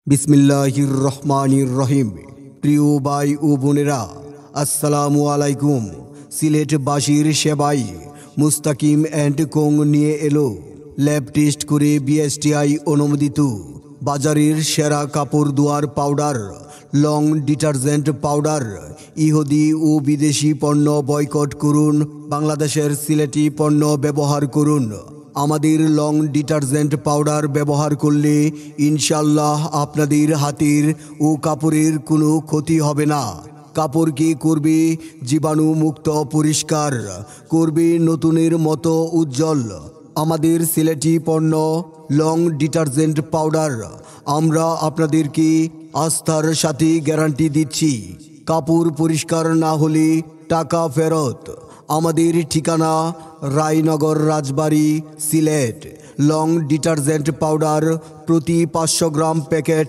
বিসমিল্লাহির রহমানির রহিম। প্রিয় ভাই ও বোনেরা, আসসালামু আলাইকুম। সিলেটবাসীর সেবাই মুস্তাকিম অ্যান্ড কোং নিয়ে এলো ল্যাব টেস্ট করে বিএসটিআই অনুমোদিত বাজারের সেরা কাপড় ধোয়ার পাউডার, লং ডিটারজেন্ট পাউডার। ইহুদি ও বিদেশি পণ্য বয়কট করুন, বাংলাদেশের সিলেটি পণ্য ব্যবহার করুন। আমাদের লং ডিটারজেন্ট পাউডার ব্যবহার করলে ইনশাল্লাহ আপনাদের হাতের ও কাপড়ের কোনো ক্ষতি হবে না। কাপড়কে করবে জীবাণুমুক্ত, পরিষ্কার করবে নতুনের মতো উজ্জ্বল। আমাদের সিলেটি পণ্য লং ডিটারজেন্ট পাউডার আমরা আপনাদেরকে আস্থার সাথে গ্যারান্টি দিচ্ছি, কাপড় পরিষ্কার না হলে টাকা ফেরত। আমাদের ঠিকানা রায়নগর, রাজবাড়ী, সিলেট। লং ডিটারজেন্ট পাউডার প্রতি 500 গ্রাম প্যাকেট